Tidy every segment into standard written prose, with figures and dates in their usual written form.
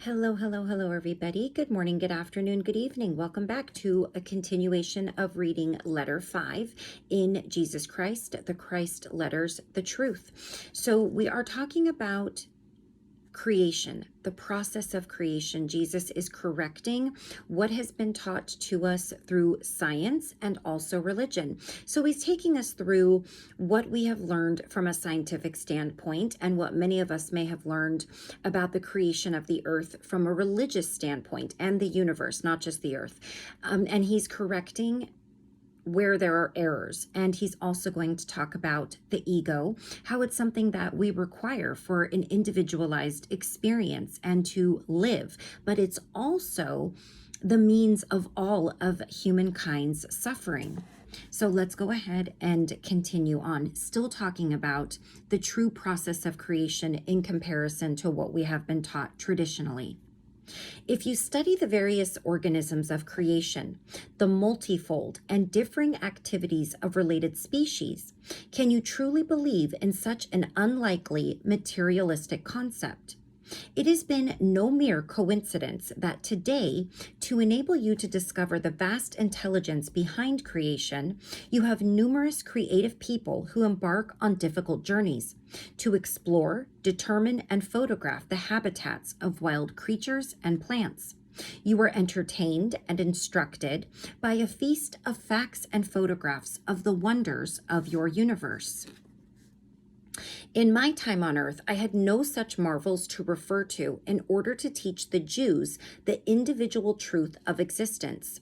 Hello, hello, hello, everybody. Good morning, good afternoon, good evening. Welcome back to a continuation of reading letter 5 in Jesus Christ, the Christ letters, the truth. So we are talking about creation, the process of creation. Jesus is correcting what has been taught to us through science and also religion. So he's taking us through what we have learned from a scientific standpoint and what many of us may have learned about the creation of the earth from a religious standpoint and the universe, not just the earth. And he's correcting where there are errors. And he's also going to talk about the ego, how it's something that we require for an individualized experience and to live, but it's also the means of all of humankind's suffering. So let's go ahead and continue on, still talking about the true process of creation in comparison to what we have been taught traditionally. If you study the various organisms of creation, the multifold and differing activities of related species, can you truly believe in such an unlikely materialistic concept? It has been no mere coincidence that today, to enable you to discover the vast intelligence behind creation, you have numerous creative people who embark on difficult journeys to explore, determine, and photograph the habitats of wild creatures and plants. You are entertained and instructed by a feast of facts and photographs of the wonders of your universe. In my time on earth, I had no such marvels to refer to in order to teach the Jews the individual truth of existence.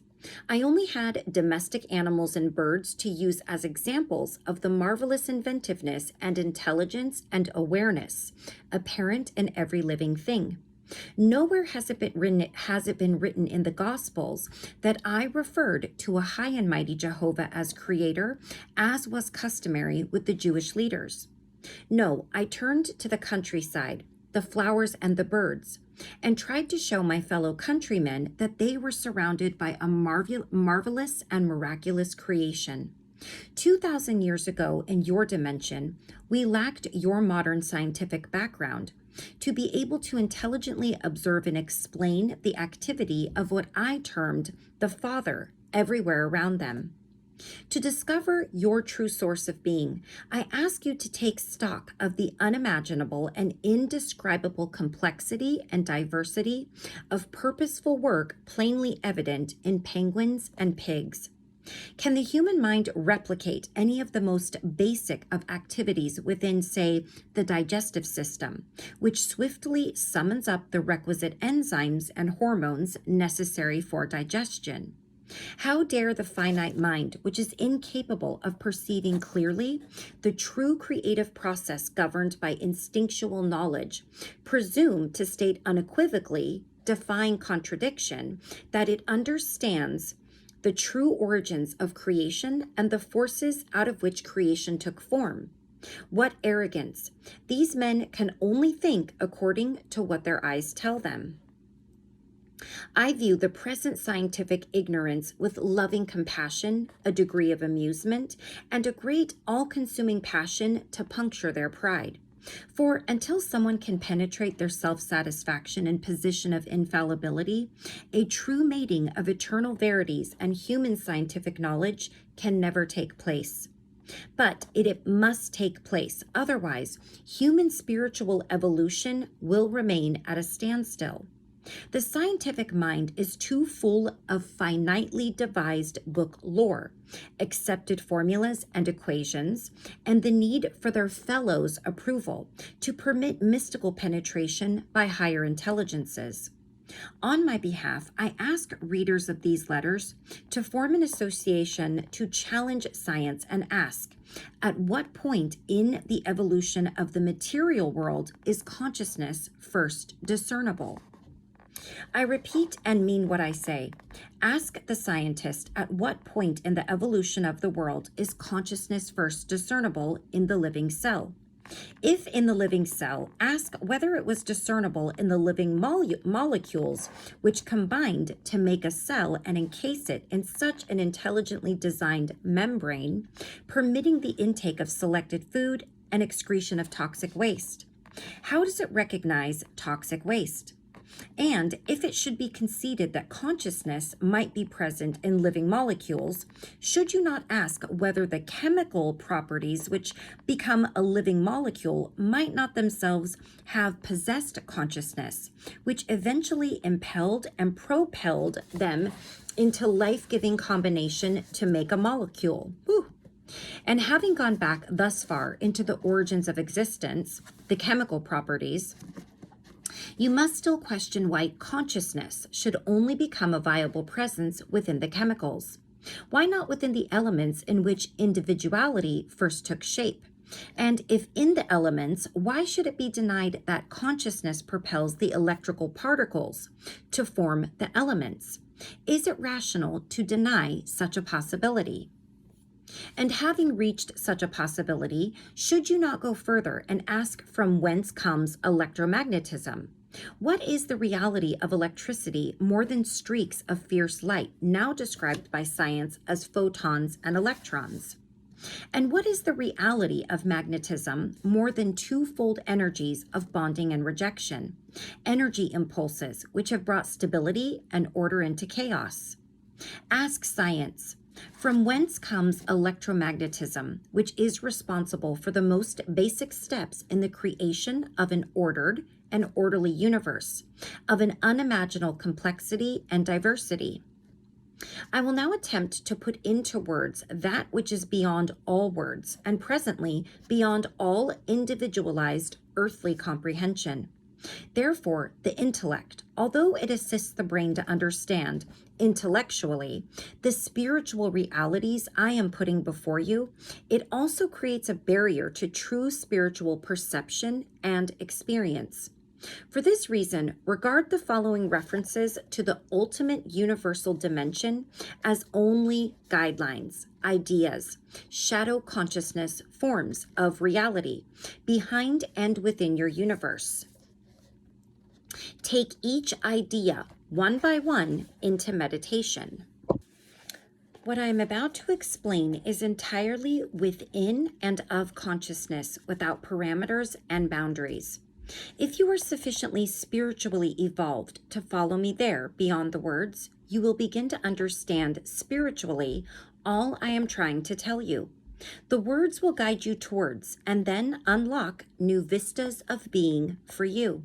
I only had domestic animals and birds to use as examples of the marvelous inventiveness and intelligence and awareness apparent in every living thing. Nowhere has it been written in the Gospels that I referred to a high and mighty Jehovah as creator, as was customary with the Jewish leaders. No, I turned to the countryside, the flowers and the birds, and tried to show my fellow countrymen that they were surrounded by a marvelous and miraculous creation. 2,000 years ago, in your dimension, we lacked your modern scientific background to be able to intelligently observe and explain the activity of what I termed the Father everywhere around them. To discover your true source of being, I ask you to take stock of the unimaginable and indescribable complexity and diversity of purposeful work plainly evident in penguins and pigs. Can the human mind replicate any of the most basic of activities within, say, the digestive system, which swiftly summons up the requisite enzymes and hormones necessary for digestion? How dare the finite mind, which is incapable of perceiving clearly the true creative process governed by instinctual knowledge, presume to state unequivocally, defying contradiction, that it understands the true origins of creation and the forces out of which creation took form? What arrogance! These men can only think according to what their eyes tell them. I view the present scientific ignorance with loving compassion, a degree of amusement, and a great all-consuming passion to puncture their pride. For until someone can penetrate their self-satisfaction and position of infallibility, a true mating of eternal verities and human scientific knowledge can never take place. But it must take place, otherwise, human spiritual evolution will remain at a standstill. The scientific mind is too full of finitely devised book lore, accepted formulas and equations, and the need for their fellows' approval to permit mystical penetration by higher intelligences. On my behalf, I ask readers of these letters to form an association to challenge science and ask, at what point in the evolution of the material world is consciousness first discernible? I repeat and mean what I say. Ask the scientist at what point in the evolution of the world is consciousness first discernible in the living cell. If in the living cell, ask whether it was discernible in the living molecules which combined to make a cell and encase it in such an intelligently designed membrane, permitting the intake of selected food and excretion of toxic waste. How does it recognize toxic waste? And if it should be conceded that consciousness might be present in living molecules, should you not ask whether the chemical properties which become a living molecule might not themselves have possessed consciousness, which eventually impelled and propelled them into life-giving combination to make a molecule? Whew. And having gone back thus far into the origins of existence, the chemical properties, you must still question why consciousness should only become a viable presence within the chemicals. Why not within the elements in which individuality first took shape? And if in the elements, why should it be denied that consciousness propels the electrical particles to form the elements? Is it rational to deny such a possibility? And having reached such a possibility, should you not go further and ask from whence comes electromagnetism? What is the reality of electricity more than streaks of fierce light, now described by science as photons and electrons? And what is the reality of magnetism more than twofold energies of bonding and rejection, energy impulses which have brought stability and order into chaos? Ask science. From whence comes electromagnetism, which is responsible for the most basic steps in the creation of an ordered and orderly universe, of an unimaginable complexity and diversity? I will now attempt to put into words that which is beyond all words, and presently beyond all individualized earthly comprehension. Therefore, the intellect, although it assists the brain to understand intellectually the spiritual realities I am putting before you, it also creates a barrier to true spiritual perception and experience. For this reason, regard the following references to the ultimate universal dimension as only guidelines, ideas, shadow consciousness forms of reality behind and within your universe. Take each idea one by one into meditation. What I am about to explain is entirely within and of consciousness without parameters and boundaries. If you are sufficiently spiritually evolved to follow me there beyond the words, you will begin to understand spiritually all I am trying to tell you. The words will guide you towards and then unlock new vistas of being for you.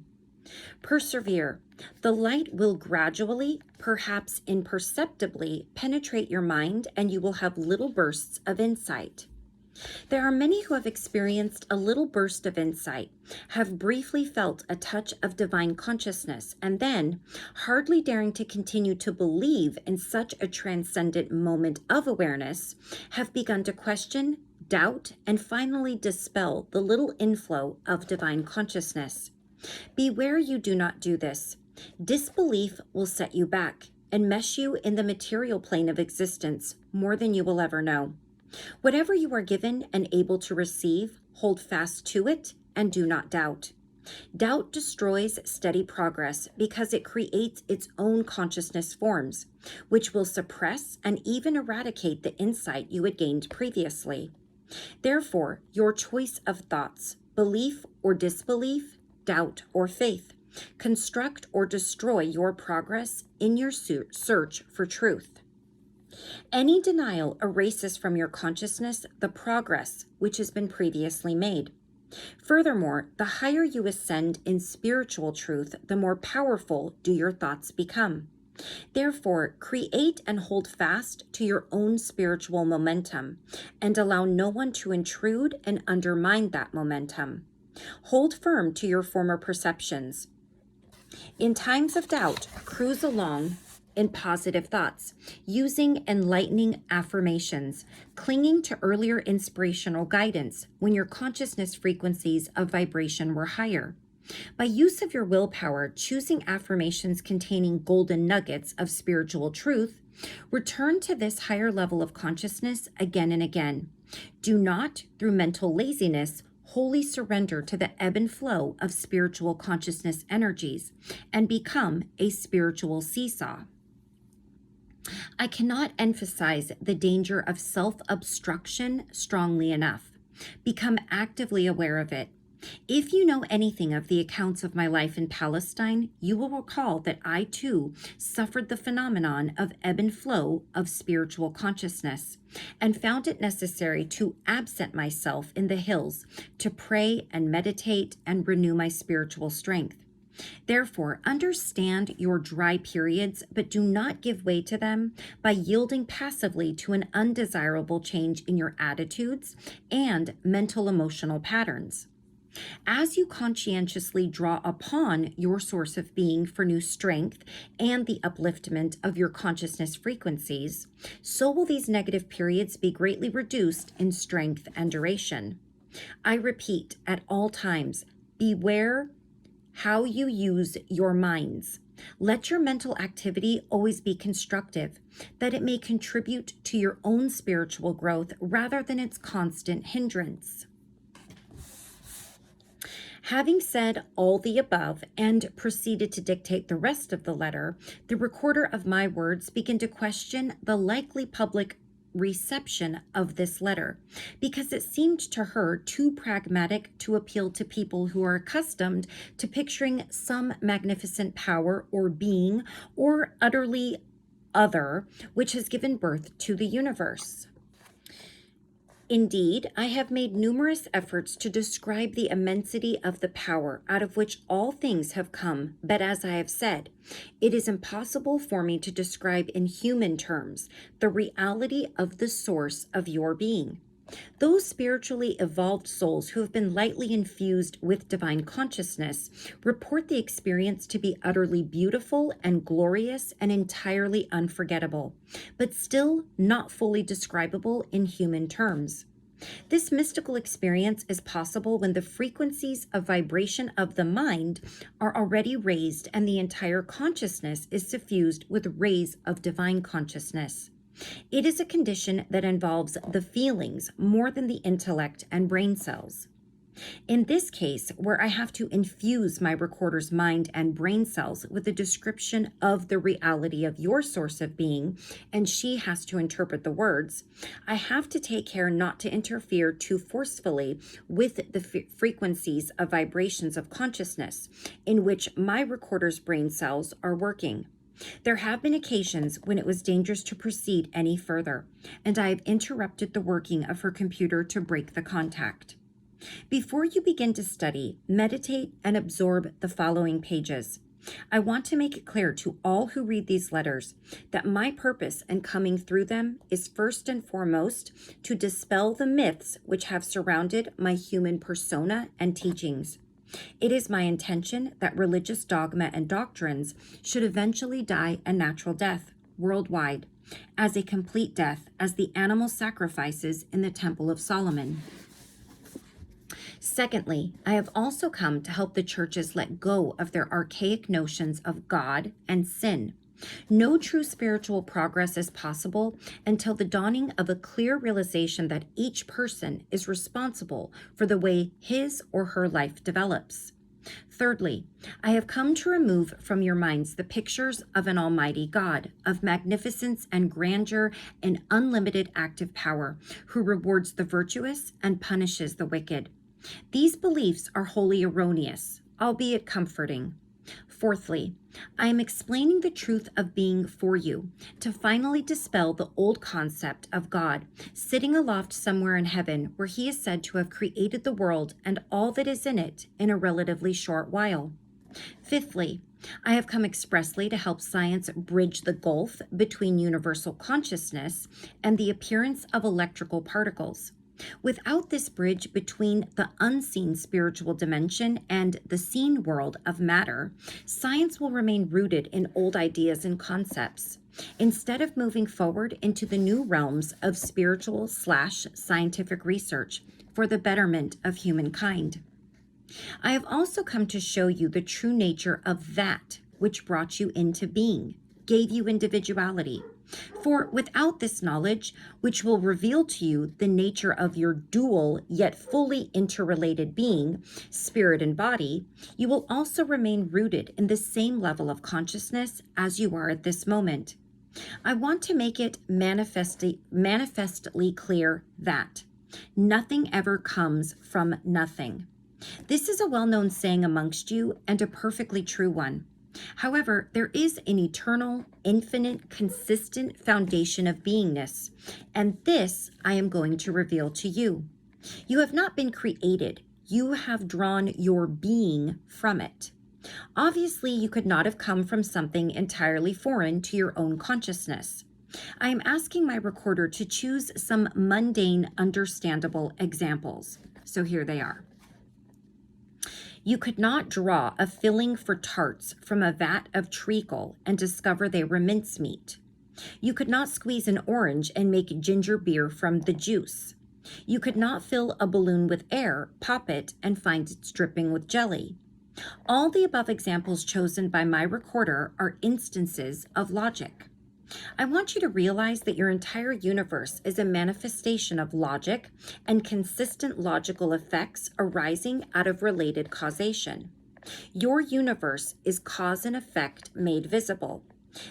Persevere. The light will gradually, perhaps imperceptibly, penetrate your mind, and you will have little bursts of insight. There are many who have experienced a little burst of insight, have briefly felt a touch of divine consciousness, and then, hardly daring to continue to believe in such a transcendent moment of awareness, have begun to question, doubt, and finally dispel the little inflow of divine consciousness. Beware you do not do this. Disbelief will set you back and mesh you in the material plane of existence more than you will ever know. Whatever you are given and able to receive, hold fast to it and do not doubt. Doubt destroys steady progress because it creates its own consciousness forms, which will suppress and even eradicate the insight you had gained previously. Therefore, your choice of thoughts, belief or disbelief, doubt or faith, construct or destroy your progress in your search for truth. Any denial erases from your consciousness the progress which has been previously made. Furthermore, the higher you ascend in spiritual truth, the more powerful do your thoughts become. Therefore, create and hold fast to your own spiritual momentum and allow no one to intrude and undermine that momentum. Hold firm to your former perceptions. In times of doubt, cruise along in positive thoughts, using enlightening affirmations, clinging to earlier inspirational guidance when your consciousness frequencies of vibration were higher. By use of your willpower, choosing affirmations containing golden nuggets of spiritual truth, return to this higher level of consciousness again and again. Do not, through mental laziness, wholly surrender to the ebb and flow of spiritual consciousness energies and become a spiritual seesaw. I cannot emphasize the danger of self-obstruction strongly enough. Become actively aware of it. If you know anything of the accounts of my life in Palestine, you will recall that I too suffered the phenomenon of ebb and flow of spiritual consciousness, and found it necessary to absent myself in the hills to pray and meditate and renew my spiritual strength. Therefore, understand your dry periods, but do not give way to them by yielding passively to an undesirable change in your attitudes and mental emotional patterns. As you conscientiously draw upon your source of being for new strength and the upliftment of your consciousness frequencies, so will these negative periods be greatly reduced in strength and duration. I repeat at all times, beware how you use your minds. Let your mental activity always be constructive, that it may contribute to your own spiritual growth rather than its constant hindrance. Having said all the above and proceeded to dictate the rest of the letter, the recorder of my words began to question the likely public reception of this letter, because it seemed to her too pragmatic to appeal to people who are accustomed to picturing some magnificent power or being or utterly other which has given birth to the universe. Indeed, I have made numerous efforts to describe the immensity of the power out of which all things have come, but as I have said, it is impossible for me to describe in human terms the reality of the source of your being. Those spiritually evolved souls who have been lightly infused with divine consciousness report the experience to be utterly beautiful and glorious and entirely unforgettable, but still not fully describable in human terms. This mystical experience is possible when the frequencies of vibration of the mind are already raised and the entire consciousness is suffused with rays of divine consciousness. It is a condition that involves the feelings more than the intellect and brain cells. In this case, where I have to infuse my recorder's mind and brain cells with a description of the reality of your source of being, and she has to interpret the words, I have to take care not to interfere too forcefully with the frequencies of vibrations of consciousness in which my recorder's brain cells are working. There have been occasions when it was dangerous to proceed any further, and I have interrupted the working of her computer to break the contact. Before you begin to study, meditate, and absorb the following pages, I want to make it clear to all who read these letters that my purpose in coming through them is first and foremost to dispel the myths which have surrounded my human persona and teachings. It is my intention that religious dogma and doctrines should eventually die a natural death worldwide, as a complete death as the animal sacrifices in the Temple of Solomon. Secondly, I have also come to help the churches let go of their archaic notions of God and sin. No true spiritual progress is possible until the dawning of a clear realization that each person is responsible for the way his or her life develops. Thirdly, I have come to remove from your minds the pictures of an almighty God, of magnificence and grandeur and unlimited active power, who rewards the virtuous and punishes the wicked. These beliefs are wholly erroneous, albeit comforting. Fourthly, I am explaining the truth of being for you to finally dispel the old concept of God sitting aloft somewhere in heaven where he is said to have created the world and all that is in it in a relatively short while. Fifthly, I have come expressly to help science bridge the gulf between universal consciousness and the appearance of electrical particles. Without this bridge between the unseen spiritual dimension and the seen world of matter, science will remain rooted in old ideas and concepts, instead of moving forward into the new realms of spiritual/scientific research for the betterment of humankind. I have also come to show you the true nature of that which brought you into being, gave you individuality. For without this knowledge, which will reveal to you the nature of your dual yet fully interrelated being, spirit and body, you will also remain rooted in the same level of consciousness as you are at this moment. I want to make it manifestly clear that nothing ever comes from nothing. This is a well-known saying amongst you and a perfectly true one. However, there is an eternal, infinite, consistent foundation of beingness, and this I am going to reveal to you. You have not been created. You have drawn your being from it. Obviously, you could not have come from something entirely foreign to your own consciousness. I am asking my recorder to choose some mundane, understandable examples. So here they are. You could not draw a filling for tarts from a vat of treacle and discover they were mincemeat. You could not squeeze an orange and make ginger beer from the juice. You could not fill a balloon with air, pop it, and find it's dripping with jelly. All the above examples chosen by my recorder are instances of logic. I want you to realize that your entire universe is a manifestation of logic and consistent logical effects arising out of related causation. Your universe is cause and effect made visible.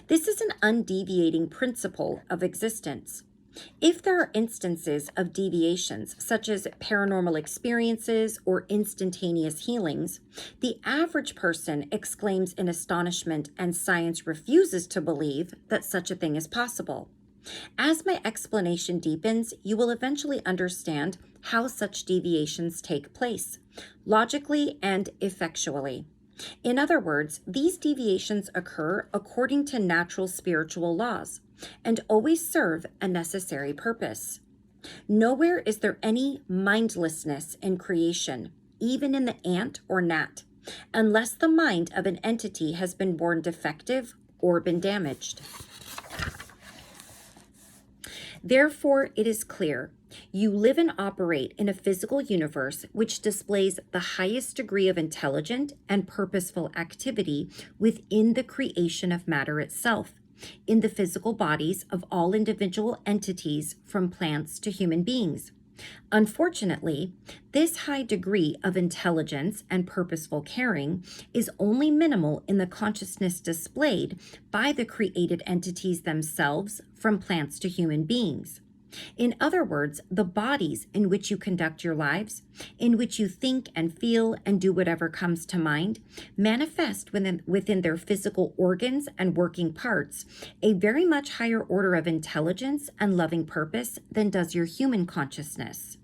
This is an undeviating principle of existence. If there are instances of deviations, such as paranormal experiences or instantaneous healings, the average person exclaims in astonishment, and science refuses to believe that such a thing is possible. As my explanation deepens, you will eventually understand how such deviations take place, logically and effectually. In other words, these deviations occur according to natural spiritual laws and always serve a necessary purpose. Nowhere is there any mindlessness in creation, even in the ant or gnat, unless the mind of an entity has been born defective or been damaged. Therefore, it is clear you live and operate in a physical universe which displays the highest degree of intelligent and purposeful activity within the creation of matter itself, in the physical bodies of all individual entities from plants to human beings. Unfortunately, this high degree of intelligence and purposeful caring is only minimal in the consciousness displayed by the created entities themselves from plants to human beings. In other words, the bodies in which you conduct your lives, in which you think and feel and do whatever comes to mind, manifest within their physical organs and working parts a very much higher order of intelligence and loving purpose than does your human consciousness.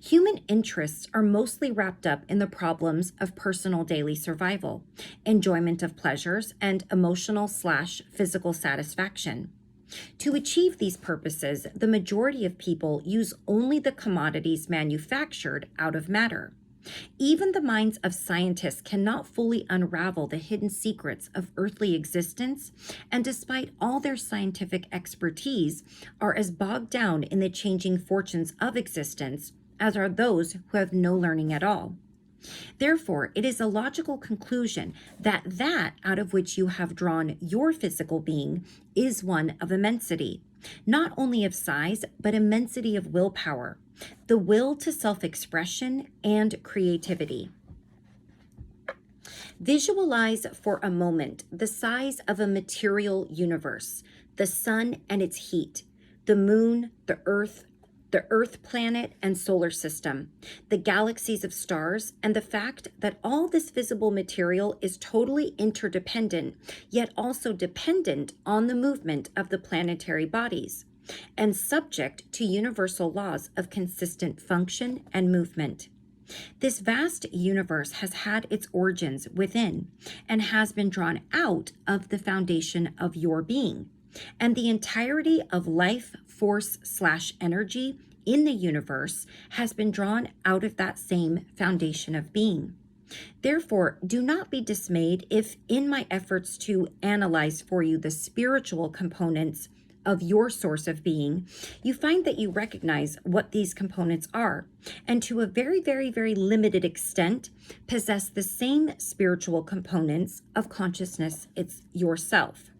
Human interests are mostly wrapped up in the problems of personal daily survival, enjoyment of pleasures, and emotional/physical satisfaction. To achieve these purposes, the majority of people use only the commodities manufactured out of matter. Even the minds of scientists cannot fully unravel the hidden secrets of earthly existence, and despite all their scientific expertise, are as bogged down in the changing fortunes of existence as are those who have no learning at all. Therefore, it is a logical conclusion that that out of which you have drawn your physical being is one of immensity, not only of size, but immensity of willpower, the will to self-expression and creativity. Visualize for a moment the size of a material universe, the sun and its heat, the moon, the Earth planet and solar system, the galaxies of stars, and the fact that all this visible material is totally interdependent, yet also dependent on the movement of the planetary bodies, and subject to universal laws of consistent function and movement. This vast universe has had its origins within and has been drawn out of the foundation of your being, and the entirety of life force/energy in the universe has been drawn out of that same foundation of being. Therefore, do not be dismayed if, in my efforts to analyze for you the spiritual components of your source of being, you find that you recognize what these components are, and to a very, very, very limited extent, possess the same spiritual components of consciousness it's yourself.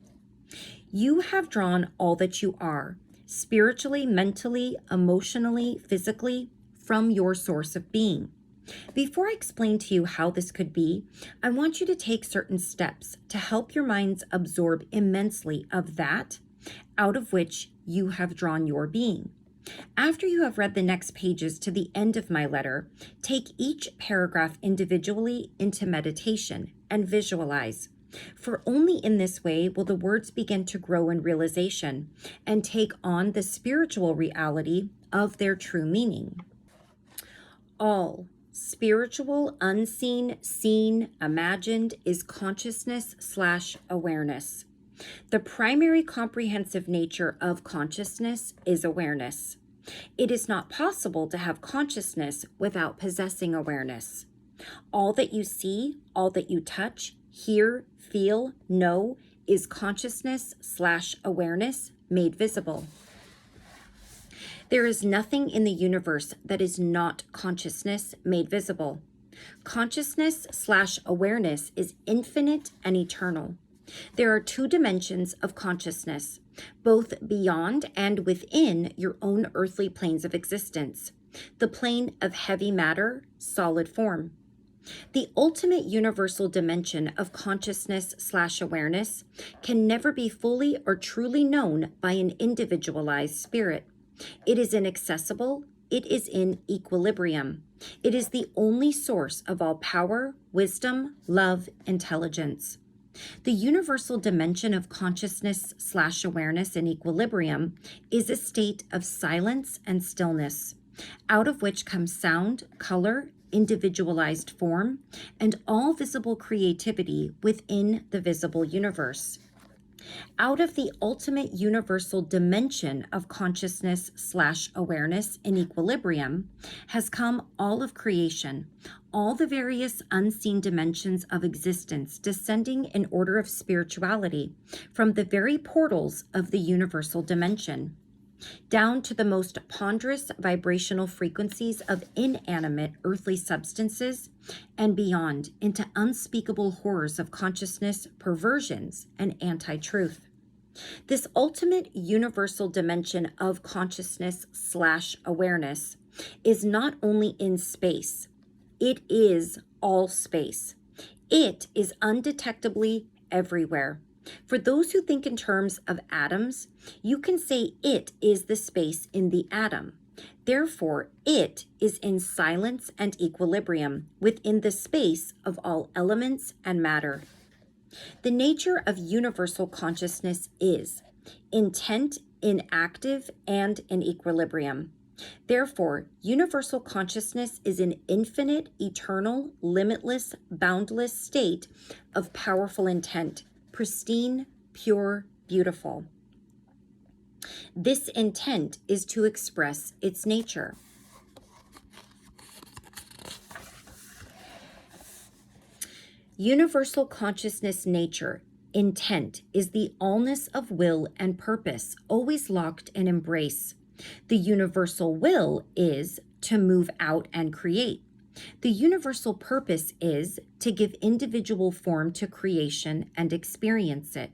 You have drawn all that you are, spiritually, mentally, emotionally, physically, from your source of being. Before I explain to you how this could be, I want you to take certain steps to help your minds absorb immensely of that out of which you have drawn your being. After you have read the next pages to the end of my letter, take each paragraph individually into meditation and visualize. For only in this way will the words begin to grow in realization and take on the spiritual reality of their true meaning. All spiritual, unseen, seen, imagined is consciousness/awareness. The primary comprehensive nature of consciousness is awareness. It is not possible to have consciousness without possessing awareness. All that you see, all that you touch, hear, feel, know is consciousness/awareness made visible. There is nothing in the universe that is not consciousness made visible. Consciousness/awareness is infinite and eternal. There are two dimensions of consciousness, both beyond and within your own earthly planes of existence, the plane of heavy matter, solid form. The ultimate universal dimension of consciousness/awareness can never be fully or truly known by an individualized spirit. It is inaccessible. It is in equilibrium. It is the only source of all power, wisdom, love, intelligence. The universal dimension of consciousness/awareness in equilibrium is a state of silence and stillness, out of which comes sound, color, individualized form, and all visible creativity within the visible universe. Out of the ultimate universal dimension of consciousness/awareness in equilibrium has come all of creation, all the various unseen dimensions of existence descending in order of spirituality from the very portals of the universal dimension, down to the most ponderous vibrational frequencies of inanimate earthly substances, and beyond into unspeakable horrors of consciousness, perversions, and anti-truth. This ultimate universal dimension of consciousness/awareness is not only in space, it is all space. It is undetectably everywhere. For those who think in terms of atoms, you can say it is the space in the atom. Therefore, it is in silence and equilibrium within the space of all elements and matter. The nature of universal consciousness is intent, inactive, and in equilibrium. Therefore, universal consciousness is an infinite, eternal, limitless, boundless state of powerful intent, pristine, pure, beautiful. This intent is to express its nature. Universal consciousness nature, intent, is the allness of will and purpose, always locked in embrace. The universal will is to move out and create. The universal purpose is to give individual form to creation and experience it.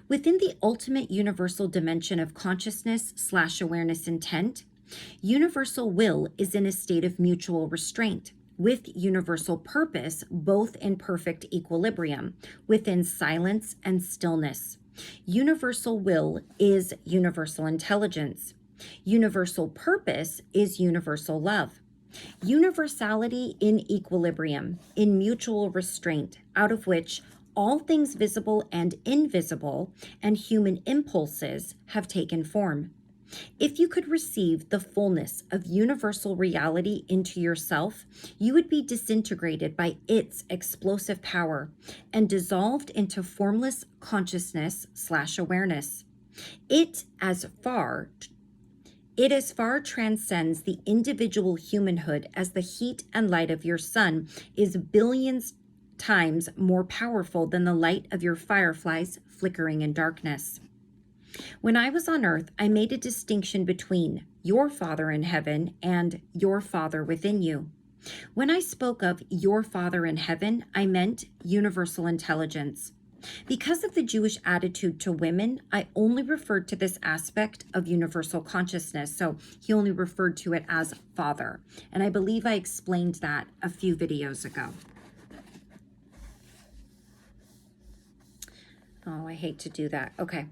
Within the ultimate universal dimension of consciousness/awareness intent, universal will is in a state of mutual restraint, with universal purpose both in perfect equilibrium, within silence and stillness. Universal will is universal intelligence. Universal purpose is universal love. Universality in equilibrium, in mutual restraint, out of which all things visible and invisible and human impulses have taken form. If you could receive the fullness of universal reality into yourself, you would be disintegrated by its explosive power and dissolved into formless consciousness/awareness. It as far transcends the individual humanhood as the heat and light of your sun is billions times more powerful than the light of your fireflies flickering in darkness. When I was on earth, I made a distinction between your Father in heaven and your Father within you. When I spoke of your Father in heaven, I meant universal intelligence. Because of the Jewish attitude to women, I only referred to this aspect of universal consciousness. So he only referred to it as Father. And I believe I explained that a few videos ago. Oh, I hate to do that. Okay.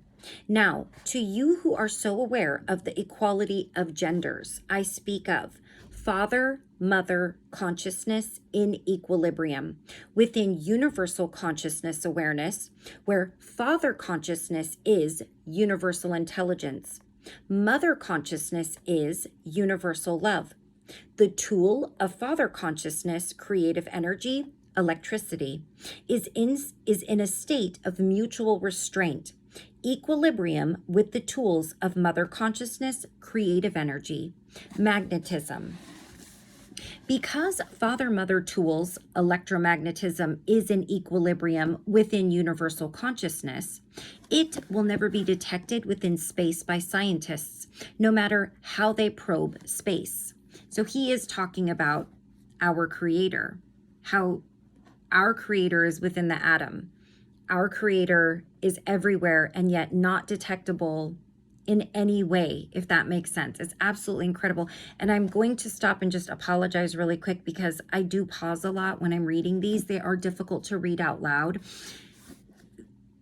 Now, to you who are so aware of the equality of genders, I speak of father-mother consciousness in equilibrium within universal consciousness awareness, where father consciousness is universal intelligence. Mother consciousness is universal love. The tool of father consciousness, creative energy, electricity, is in a state of mutual restraint, equilibrium with the tools of mother consciousness, creative energy, magnetism. Because father-mother tools, electromagnetism, is in equilibrium within universal consciousness, it will never be detected within space by scientists, no matter how they probe space. So he is talking about our creator, how our creator is within the atom. Our creator is everywhere and yet not detectable in any way, if that makes sense. It's absolutely incredible. And I'm going to stop and just apologize really quick because I do pause a lot when I'm reading these. They are difficult to read out loud.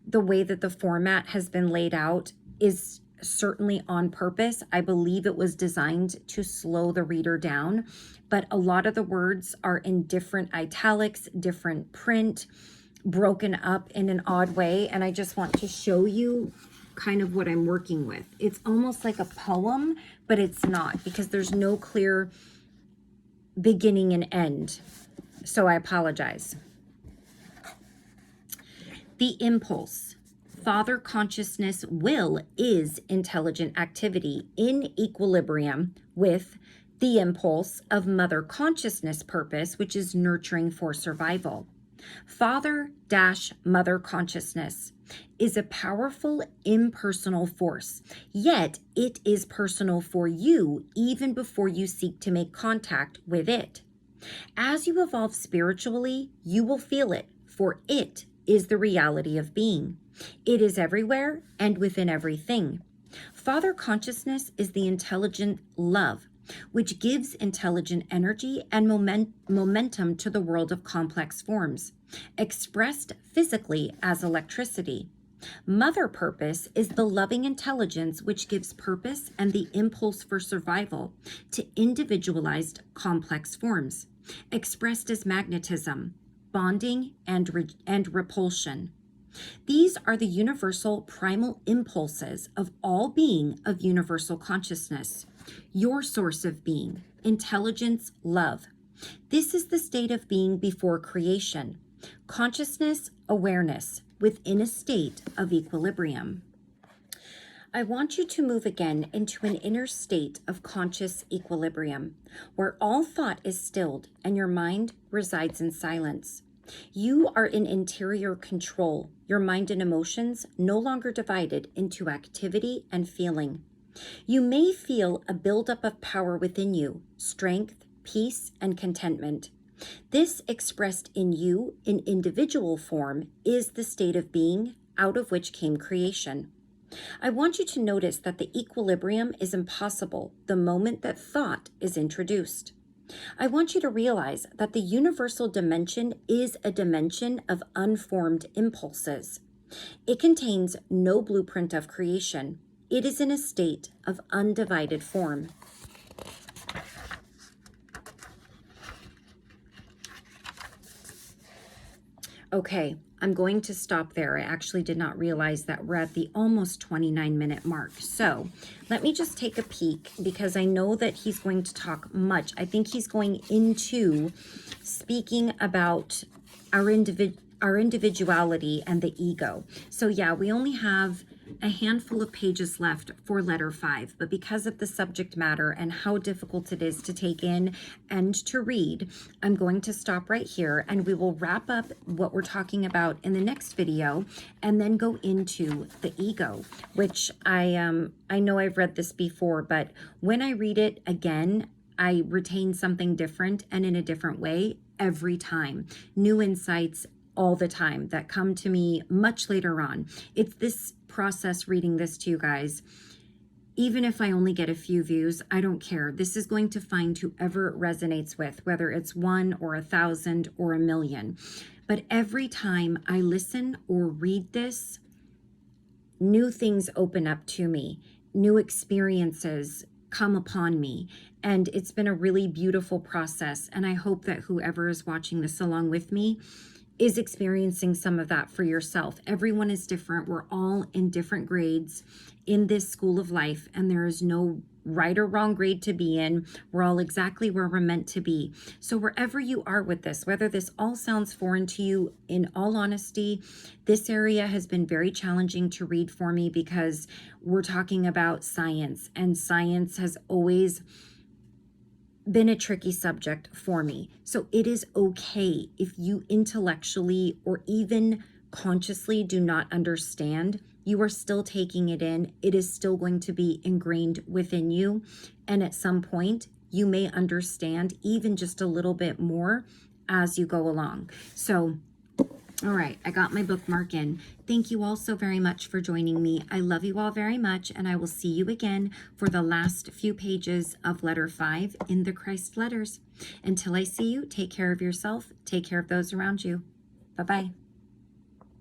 The way that the format has been laid out is certainly on purpose. I believe it was designed to slow the reader down, but a lot of the words are in different italics, different print, broken up in an odd way. And I just want to show you kind of what I'm working with. It's almost like a poem, but it's not, because there's no clear beginning and end. So I apologize. The impulse. Father consciousness will is intelligent activity in equilibrium with the impulse of mother consciousness purpose, which is nurturing for survival. Father-mother consciousness is a powerful impersonal force, yet it is personal for you even before you seek to make contact with it. As you evolve spiritually, you will feel it, for it is the reality of being. It is everywhere and within everything. Father consciousness is the intelligent love, which gives intelligent energy and momentum to the world of complex forms, expressed physically as electricity. Mother purpose is the loving intelligence which gives purpose and the impulse for survival to individualized complex forms, expressed as magnetism, bonding, and repulsion. These are the universal primal impulses of all being of universal consciousness. Your source of being, intelligence, love. This is the state of being before creation. Consciousness, awareness, within a state of equilibrium. I want you to move again into an inner state of conscious equilibrium, where all thought is stilled and your mind resides in silence. You are in interior control, your mind and emotions no longer divided into activity and feeling. You may feel a buildup of power within you, strength, peace, and contentment. This expressed in you in individual form is the state of being out of which came creation. I want you to notice that the equilibrium is impossible the moment that thought is introduced. I want you to realize that the universal dimension is a dimension of unformed impulses. It contains no blueprint of creation. It is in a state of undivided form. Okay, I'm going to stop there. I actually did not realize that we're at the almost 29-minute mark. So let me just take a peek, because I know that he's going to talk much. I think he's going into speaking about our individuality and the ego. So yeah, we only have a handful of pages left for letter 5, but because of the subject matter and how difficult it is to take in and to read, I'm going to stop right here, and we will wrap up what we're talking about in the next video and then go into the ego, which I know I've read this before, but when I read it again, I retain something different and in a different way every time. New insights all the time that come to me much later on. It's this process reading this to you guys. Even if I only get a few views, I don't care. This is going to find whoever it resonates with, whether it's 1 or 1,000 or 1,000,000. But every time I listen or read this, new things open up to me, new experiences come upon me. And it's been a really beautiful process. And I hope that whoever is watching this along with me is experiencing some of that for yourself. Everyone is different. We're all in different grades in this school of life, and there is no right or wrong grade to be in. We're all exactly where we're meant to be. So wherever you are with this, whether this all sounds foreign to you, in all honesty, this area has been very challenging to read for me because we're talking about science, and science has always been a tricky subject for me. So it is okay if you intellectually or even consciously do not understand. You are still taking it in. It is still going to be ingrained within you. And at some point, you may understand even just a little bit more as you go along. So all right, I got my bookmark in. Thank you all so very much for joining me. I love you all very much, and I will see you again for the last few pages of letter 5 in the Christ letters. Until I see you, take care of yourself, take care of those around you. Bye-bye.